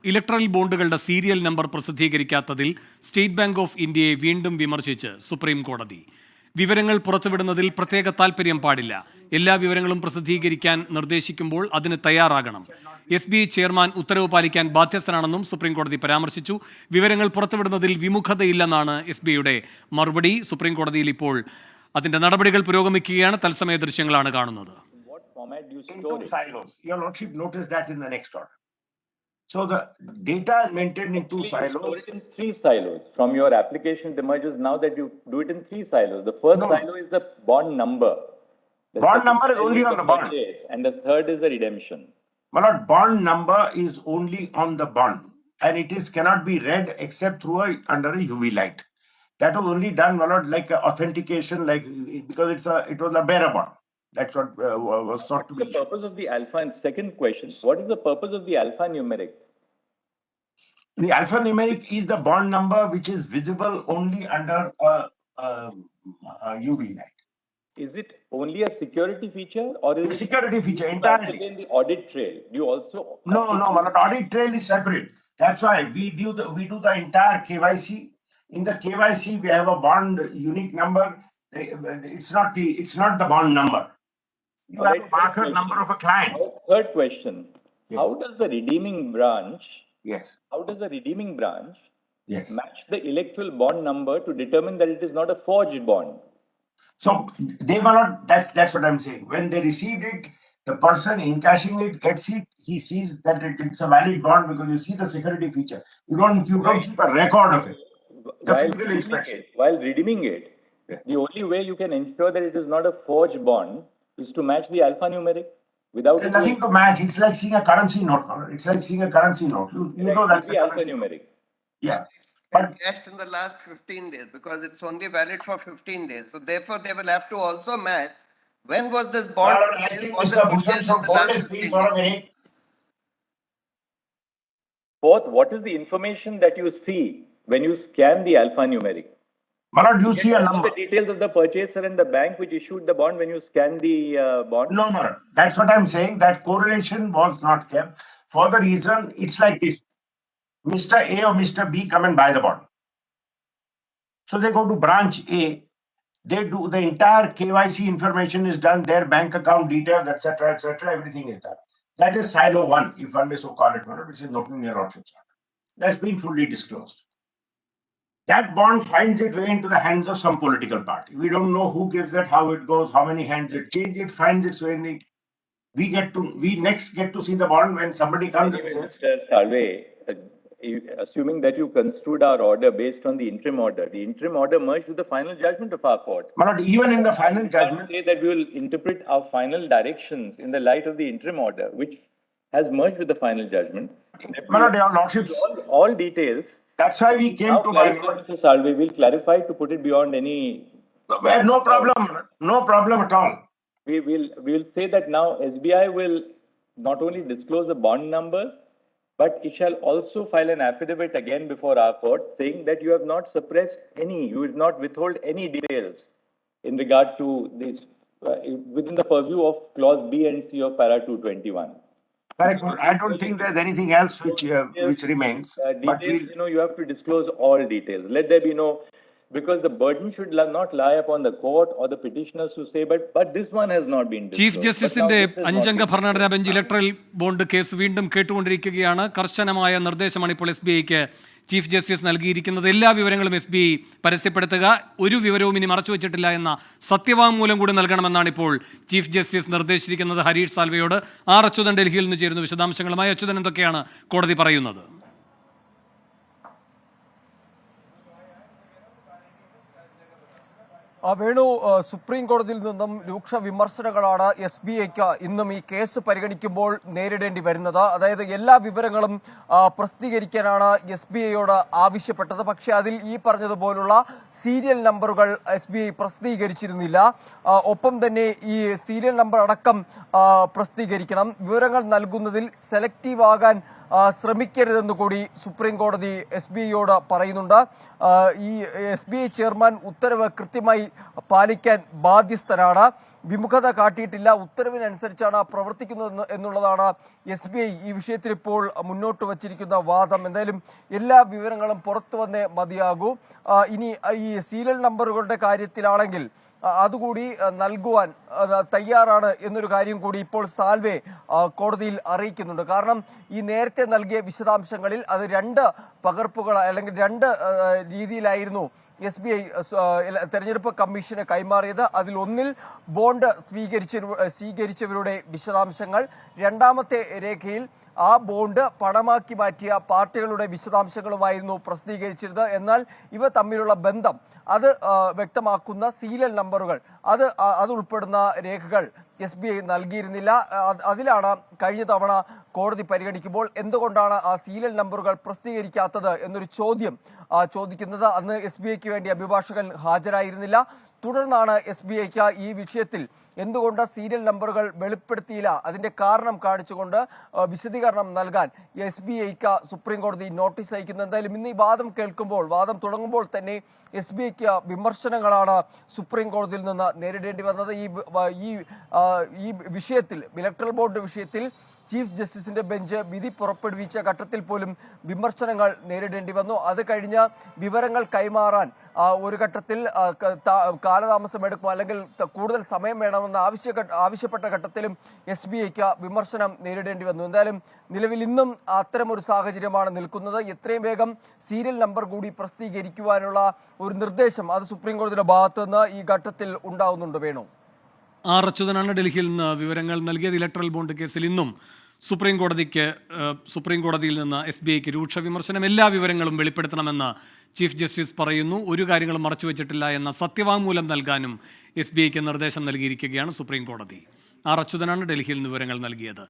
Electoral ബോണ്ടുകളുടെ serial number പ്രസിദ്ധീകരിക്കാത്തതിൽ State Bank of ഇന്ത്യയെ വീണ്ടും വിമർശിച്ച് സുപ്രീം കോടതി. വിവരങ്ങൾ പുറത്തുവിടുന്നതിൽ പ്രത്യേക താൽപര്യം പാടില്ല. എല്ലാ വിവരങ്ങളും പ്രസിദ്ധീകരിക്കാൻ നിർദ്ദേശിക്കുമ്പോൾ അതിന് തയ്യാറാകണം. SBI ചെയർമാൻ ഉത്തരവ് പാലിക്കാൻ ബാധ്യസ്ഥനാണെന്നും സുപ്രീം കോടതി പരാമർശിച്ചു. വിവരങ്ങൾ പുറത്തുവിടുന്നതിൽ വിമുഖതയില്ലെന്നാണ് SBIയുടെ മറുപടി. സുപ്രീം കോടതിയിൽ ഇപ്പോൾ അതിന്റെ നടപടികൾ പുരോഗമിക്കുകയാണ്. തത്സമയ ദൃശ്യങ്ങളാണ് കാണുന്നത്. So the data is maintained in two silos. You store it in 3 silos. From your application, it emerges now that you do it in 3 silos. The first silo is the bond number. The bond number is only on the bond. And the third is the redemption. My lord, bond number is only on the bond. And it cannot be read except through under a UV light. That was only done, my lord, like authentication, because it was a bearer bond. That's what was sought to be. What is the purpose of the alpha? And second question, what is the purpose of the alphanumeric? The alphanumeric is the bond number which is visible only under a UV light. Is it only a security feature or is it a security feature entirely? In the audit trail, do you also? No, my lord, audit trail is separate. That's why we do the entire KYC. In the KYC, we have a bond unique number. It's not the bond number. You have a marker number of a client. Third question. Yes. How does the redeeming branch Yes. match the electoral bond number to determine that it is not a forged bond? So they were not, that's what I'm saying. When they received it, the person encashing it gets it, he sees that it's a valid bond because you see the security feature. You don't keep a record of it. The physical inspection. While redeeming it, the only way you can ensure that it is not a forged bond is to match the alphanumeric. There's nothing to match. It's like seeing a currency note. It's like seeing a currency note. You know that's the alphanumeric. Yeah. But cashed in the last 15 days because it's only valid for 15 days. So therefore, they will have to also match when was this bond. I think Mr. Bhushan should hold his peace for a minute. Fourth, what is the information that you see when you scan the alphanumeric? Malad, you see a number. The details of the purchaser and the bank which issued the bond when you scan the bond? No. That's what I'm saying. That correlation was not kept. For the reason, it's like this. Mr. A or Mr. B come and buy the bond. So they go to branch A. They do the entire KYC information is done. Their bank account details, etc. Everything is done. That is silo 1, if one may so call it, which is not near Rochester. That's been fully disclosed. That bond finds its way into the hands of some political party. We don't know who gives it, how it goes, how many hands it changes. It finds its way in it. We next get to see the bond when somebody comes and says. Mr. Salve, assuming that you construed our order based on the interim order merged with the final judgment of our court. But even in the final judgment, say that we will interpret our final directions in the light of the interim order, which has merged with the final judgment. Your lordships, all details. That's why we came to my lord. Mr. Salve, we'll clarify to put it beyond any. No problem at all. We will say that now SBI will not only disclose the bond numbers, but it shall also file an affidavit again before our court saying that you have not suppressed you will not withhold any details in regard to this within the purview of clause B and C of para 221. Correct. I don't think there's anything else which remains. But you have to disclose all details. Let there be because the burden should not lie upon the court or the petitioners to say, but this one has not been disclosed. Chief ജസ്റ്റിസിന്റെ 5-അംഗ ഭരണഘടനാ bench electoral bond case വീണ്ടും കേട്ടുകൊണ്ടിരിക്കുകയാണ്. കർശനമായ നിർദ്ദേശമാണ് ഇപ്പോൾ SBIക്ക് chief justice നൽകിയിരിക്കുന്നത്. എല്ലാ വിവരങ്ങളും SBI പരസ്യപ്പെടുത്തുക, ഒരു വിവരവും ഇനി മറച്ചുവെച്ചിട്ടില്ല എന്ന സത്യവാങ്മൂലം കൂടി നൽകണമെന്നാണ് ഇപ്പോൾ ചീഫ് ജസ്റ്റിസ് നിർദ്ദേശിച്ചിരിക്കുന്നത് ഹരീഷ് സാൽവെയോട്. അച്യുതൻ ഡൽഹിയിൽ നിന്ന് ചേരുന്നു വിശദാംശങ്ങളുമായി. അച്യുതൻ, എന്തൊക്കെയാണ് കോടതി പറയുന്നത്? വേണു, സുപ്രീം കോടതിയിൽ നിന്നും രൂക്ഷ വിമർശനങ്ങളാണ് SBIക്ക് ഇന്നും ഈ കേസ് പരിഗണിക്കുമ്പോൾ നേരിടേണ്ടി വരുന്നത്. അതായത് എല്ലാ വിവരങ്ങളും പ്രസിദ്ധീകരിക്കാനാണ് SBIയോട് ആവശ്യപ്പെട്ടത്. പക്ഷേ അതിൽ ഈ പറഞ്ഞതുപോലുള്ള സീരിയൽ നമ്പറുകൾ SBI പ്രസിദ്ധീകരിച്ചിരുന്നില്ല. ഒപ്പം തന്നെ ഈ സീരിയൽ നമ്പർ അടക്കം പ്രസിദ്ധീകരിക്കണം. വിവരങ്ങൾ നൽകുന്നതിൽ സെലക്റ്റീവ് ആകാൻ ശ്രമിക്കരുതെന്ന് കൂടി സുപ്രീം കോടതി SBIയോട് പറയുന്നുണ്ട്. ഈ SBI ചെയർമാൻ ഉത്തരവ് കൃത്യമായി പാലിക്കാൻ ബാധ്യസ്ഥനാണ്. വിമുഖത കാട്ടിയിട്ടില്ല, ഉത്തരവിനനുസരിച്ചാണ് പ്രവർത്തിക്കുന്നത് എന്നുള്ളതാണ് SBI ഈ വിഷയത്തിൽ ഇപ്പോൾ മുന്നോട്ട് വച്ചിരിക്കുന്ന വാദം. എന്തായാലും എല്ലാ വിവരങ്ങളും പുറത്തു വന്നേ മതിയാകൂ. ഇനി ഈ സീരിയൽ നമ്പറുകളുടെ കാര്യത്തിലാണെങ്കിൽ അതുകൂടി നൽകുവാൻ തയ്യാറാണ് എന്നൊരു കാര്യം കൂടി ഇപ്പോൾ സാൽവെ കോടതിയിൽ അറിയിക്കുന്നുണ്ട്. കാരണം ഈ നേരത്തെ നൽകിയ വിശദാംശങ്ങളിൽ അത് 2 പകർപ്പുകൾ അല്ലെങ്കിൽ 2 രീതിയിലായിരുന്നു SBI തെരഞ്ഞെടുപ്പ് കമ്മീഷന് കൈമാറിയത്. അതിൽ ഒന്നിൽ ബോണ്ട് സ്വീകരിച്ചവരുടെ വിശദാംശങ്ങൾ, രണ്ടാമത്തെ രേഖയിൽ ആ ബോണ്ട് പണമാക്കി മാറ്റിയ പാർട്ടികളുടെ വിശദാംശങ്ങളുമായിരുന്നു പ്രസിദ്ധീകരിച്ചിരുന്നത്. എന്നാൽ ഇവ തമ്മിലുള്ള ബന്ധം അത് വ്യക്തമാക്കുന്ന സീരിയൽ നമ്പറുകൾ അത് ഉൾപ്പെടുന്ന രേഖകൾ SBI നൽകിയിരുന്നില്ല. അതിലാണ് കഴിഞ്ഞ തവണ കോടതി പരിഗണിക്കുമ്പോൾ എന്തുകൊണ്ടാണ് ആ സീരിയൽ നമ്പറുകൾ പ്രസിദ്ധീകരിക്കാത്തത് എന്നൊരു ചോദ്യം ചോദിക്കുന്നത്. അന്ന് SBIക്ക് വേണ്ടി അഭിഭാഷകൻ ഹാജരായിരുന്നില്ല. തുടർന്നാണ് SBIക്ക് ഈ വിഷയത്തിൽ എന്തുകൊണ്ട് സീരിയൽ നമ്പറുകൾ വെളിപ്പെടുത്തിയില്ല അതിന്റെ കാരണം കാണിച്ചുകൊണ്ട് വിശദീകരണം നൽകാൻ SBIക്ക് സുപ്രീം കോടതി നോട്ടീസ് അയക്കുന്നത്. എന്തായാലും ഇന്ന് ഈ വാദം തുടങ്ങുമ്പോൾ തന്നെ SBIക്ക് വിമർശനങ്ങളാണ് സുപ്രീം കോടതിയിൽ നിന്ന് നേരിടേണ്ടി വന്നത്. ഈ വിഷയത്തിൽ, ഇലക്ട്രൽ ബോണ്ട് വിഷയത്തിൽ ചീഫ് ജസ്റ്റിസിന്റെ ബെഞ്ച് വിധി പുറപ്പെടുവിച്ച ഘട്ടത്തിൽ പോലും വിമർശനങ്ങൾ നേരിടേണ്ടി വന്നു. അത് കഴിഞ്ഞ് വിവരങ്ങൾ കൈമാറാൻ ഒരു ഘട്ടത്തിൽ കാലതാമസം എടുക്കും അല്ലെങ്കിൽ കൂടുതൽ സമയം വേണമെന്ന് ആവശ്യപ്പെട്ട ഘട്ടത്തിലും SBIക്ക് വിമർശനം നേരിടേണ്ടി വന്നു. എന്തായാലും നിലവിൽ ഇന്നും അത്തരമൊരു സാഹചര്യമാണ് നിൽക്കുന്നത്. എത്രയും വേഗം സീരിയൽ നമ്പർ കൂടി പ്രസിദ്ധീകരിക്കുവാനുള്ള ഒരു നിർദ്ദേശം അത് സുപ്രീം കോടതിയുടെ ഭാഗത്ത് നിന്ന് ഈ ഘട്ടത്തിൽ ഉണ്ടാവുന്നുണ്ട്. വേണു. ആർ അച്യുതനാണ് ഡൽഹിയിൽ നിന്ന് വിവരങ്ങൾ നൽകിയത്. ഇലക്ട്രൽ ബോണ്ട് കേസിൽ ഇന്നും സുപ്രീം കോടതിയിൽ നിന്ന് SBIക്ക് രൂക്ഷ വിമർശനം. എല്ലാ വിവരങ്ങളും വെളിപ്പെടുത്തണമെന്ന് ചീഫ് ജസ്റ്റിസ് പറയുന്നു. ഒരു കാര്യങ്ങളും മറച്ചുവെച്ചിട്ടില്ല എന്ന സത്യവാങ്മൂലം നൽകാനും SBIക്ക് നിർദ്ദേശം നൽകിയിരിക്കുകയാണ് സുപ്രീം കോടതി. ആർ അച്യുതനാണ് ഡൽഹിയിൽ നിന്ന് വിവരങ്ങൾ നൽകിയത്.